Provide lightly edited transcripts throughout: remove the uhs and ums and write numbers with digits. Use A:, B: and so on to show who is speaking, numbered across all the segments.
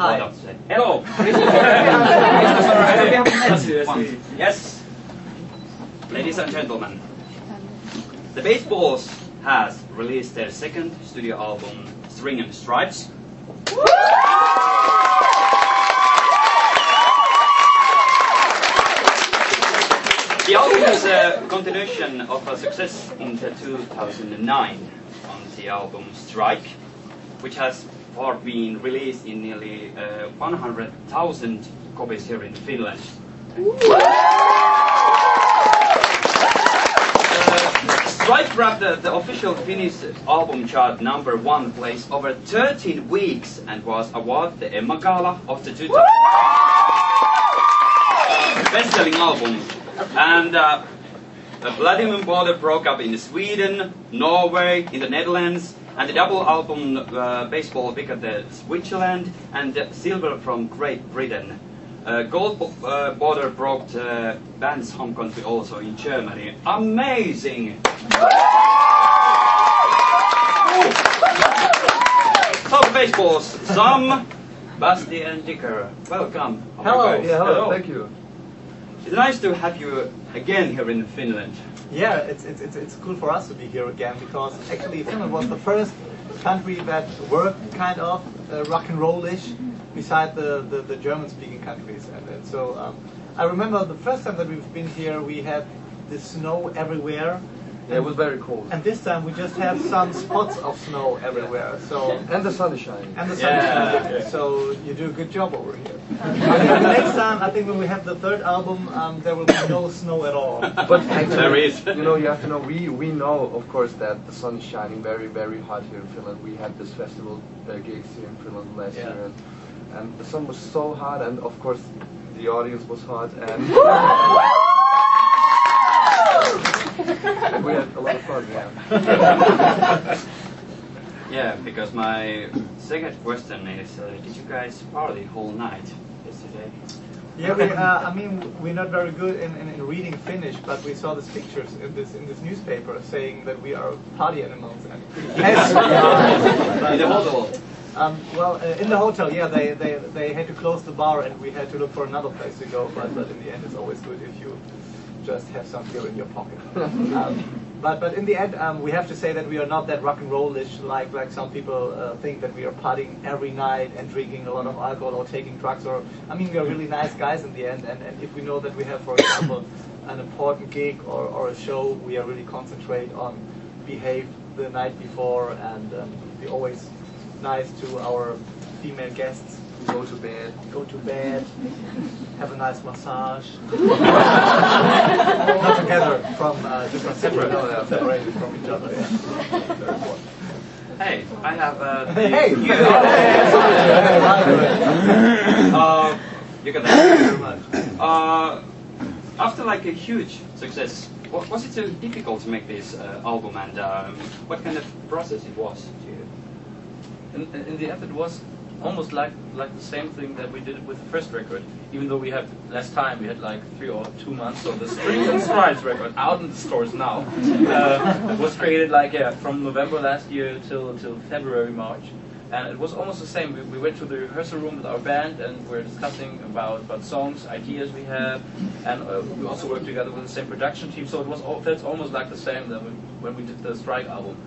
A: Hi.
B: what to say. Hello. Yes. Ladies and gentlemen, the Baseballs has released their second studio album, String and Stripes. The album is a continuation of a success in 2009 on the album Strike, which has far been released in nearly 100,000 copies here in Finland. Strike grabbed the official Finnish album chart #1 place over 13 weeks and was awarded the Emma Gala of the 2000 best-selling album. And the Platinum Border broke up in Sweden, Norway, in the Netherlands, and the double album Baseball Big at the Switzerland, and silver from Great Britain. Gold Border broke the band's home country also in Germany. Amazing! So the Baseballs, Sam, Basti and Dicker, welcome.
A: Hello.
C: Yeah, hello. Thank you.
B: It's nice to have you again here in Finland.
A: Yeah, it's cool for us to be here again because actually Finland was the first country that worked kind of rock and roll-ish beside the German-speaking countries. And so I remember the first time that we've been here, we had the snow everywhere.
C: Yeah, it was very cold.
A: And this time we just have some spots of snow everywhere. So
C: and the sun is shining.
A: And the sun is shining.
B: Yeah.
A: So you do a good job over here. The next time, I think when we have the third album, there will be no snow at all.
C: But actually,
B: there is.
C: You know, you have to know, we know, of course, that the sun is shining very, very hot here in Finland. We had this festival gigs here in Finland last year, and the sun was so hot, and of course, the audience was hot, and we had a lot of fun, yeah.
B: Yeah, because my second question is, did you guys party whole night yesterday?
A: Yeah, I mean, we're not very good in reading Finnish, but we saw these pictures in this newspaper saying that we are party animals. And yes,
B: in the hotel.
A: Well, in the hotel, yeah, they had to close the bar, and we had to look for another place to go. But in the end, it's always good if you just have some beer in your pocket. But in the end, we have to say that we are not that rock and roll-ish like some people think, that we are partying every night and drinking a lot of alcohol or taking drugs. Or I mean, we are really nice guys in the end. And if we know that we have, for example, an important gig or a show, we are really concentrate on behave the night before and be always nice to our female guests.
C: Go to bed.
A: Go to bed. Have a nice massage. Not together, from just separated from each other. Yeah.
B: Hey, I have
A: Hey!
B: you can thank you very much. After like a huge success, was it so difficult to make this album, and what kind of process it was to you?
D: In the end, it was almost like the same thing that we did with the first record. Even though we had less time, we had like 3 or 2 months. So the Strings and Stripes record, out in the stores now, was created like from November last year till February, March, and it was almost the same. We went to the rehearsal room with our band and we're discussing about songs, ideas we have, and we also worked together with the same production team. So it was that's almost like the same than when we did the Strike album.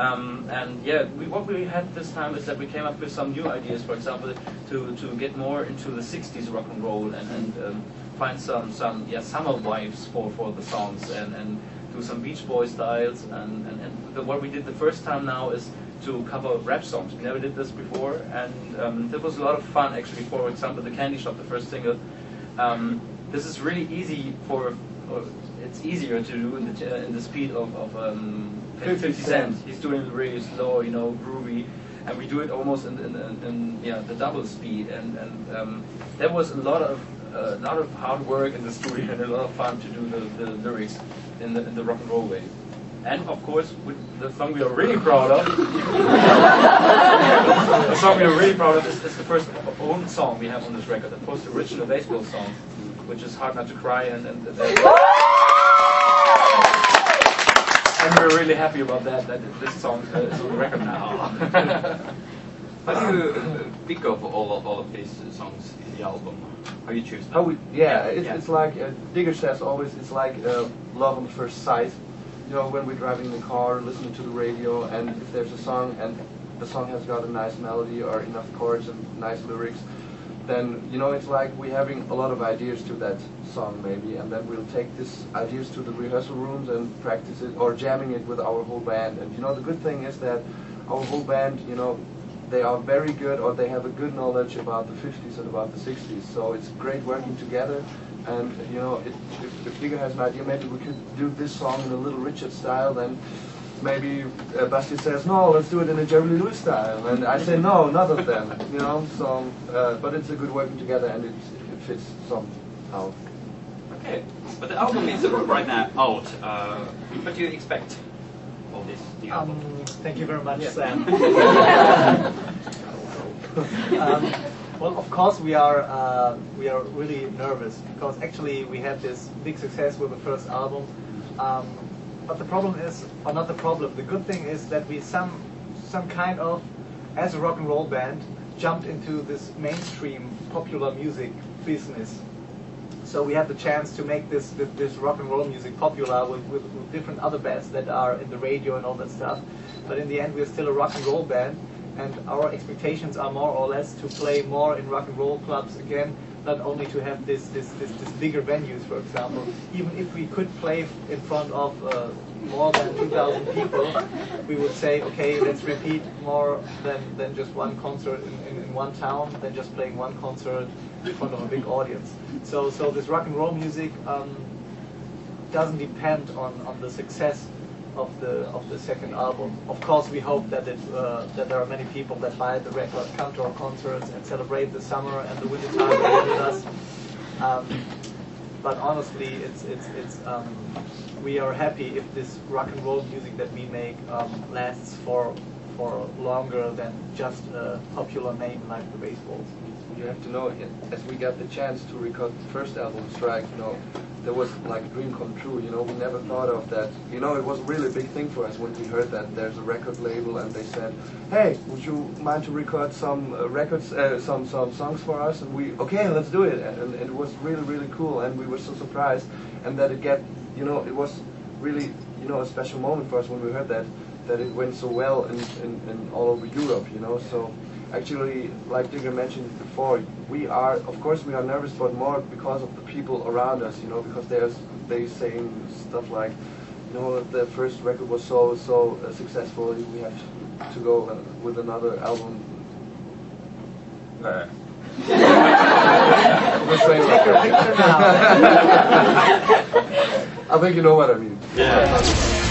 D: And yeah, what we had this time is that we came up with some new ideas. For example, to get more into the 60s rock and roll and find some summer vibes for the songs and do some Beach Boy styles. And what we did the first time now is to cover rap songs. We never did this before, and it was a lot of fun actually. For example, the Candy Shop, the first single. This is really easy it's easier to do in the speed of 50 Cent. He's doing it really slow, you know, groovy, and we do it almost in the double speed. And there was a lot of hard work in the studio and a lot of fun to do the lyrics in the rock and roll way. And of course, with the song we are really proud of, the song we are really proud of is the first own song we have on this record, the first original baseball song, which is Hard Not to Cry, and we're really happy about that this song is on the record now.
B: How do you pick up all of these songs in the album? How you choose them?
C: It's like Digger says always. It's like love on first sight. You know, when we're driving in the car, listening to the radio, and if there's a song and the song has got a nice melody or enough chords and nice lyrics, then you know it's like we're having a lot of ideas to that song maybe, and then we'll take these ideas to the rehearsal rooms and practice it or jamming it with our whole band. And you know the good thing is that our whole band, you know, they are very good, or they have a good knowledge about the 50s and about the 60s. So it's great working together. And you know, if Digger has an idea, maybe we could do this song in a Little Richard style, then maybe Basti says, no, let's do it in a Jerry Lee Lewis style. And I say, no, none of them, you know. So, but it's a good working together, and it fits somehow.
B: Okay, but the album is right now out. What do you expect of this new album?
A: Thank you very much, Sam. Well, of course we are really nervous because actually we had this big success with the first album. But the problem is, or not the problem, the good thing is that we some kind of, as a rock and roll band, jumped into this mainstream popular music business. So we had the chance to make this rock and roll music popular with different other bands that are in the radio and all that stuff. But in the end, we're still a rock and roll band, and our expectations are more or less to play more in rock and roll clubs again, not only to have this bigger venues, for example. Even if we could play in front of more than 2,000 people, we would say, okay, let's repeat more than just one concert in one town, than just playing one concert in front of a big audience. So this rock and roll music doesn't depend on the success of the second album. Of course, we hope that that there are many people that buy the record, come to our concerts, and celebrate the summer and the winter time with us. But honestly, we are happy if this rock and roll music that we make lasts for longer than just a popular name like the Baseballs.
C: You have to know, as we got the chance to record the first album, Strike, you know, there was like a dream come true. You know, we never thought of that. You know, it was a really big thing for us when we heard that there's a record label and they said, "Hey, would you mind to record some some songs for us?" And we, okay, let's do it. And it was really cool, and we were so surprised. And that you know, it was really, you know, a special moment for us when we heard that it went so well in all over Europe. You know, so. Actually, like Digger mentioned before, of course we are nervous, but more because of the people around us, you know, because they saying stuff like, you know, the first record was so successful, we have to go with another album.
A: Take your picture now.
C: I think you know what I mean.
B: Yeah.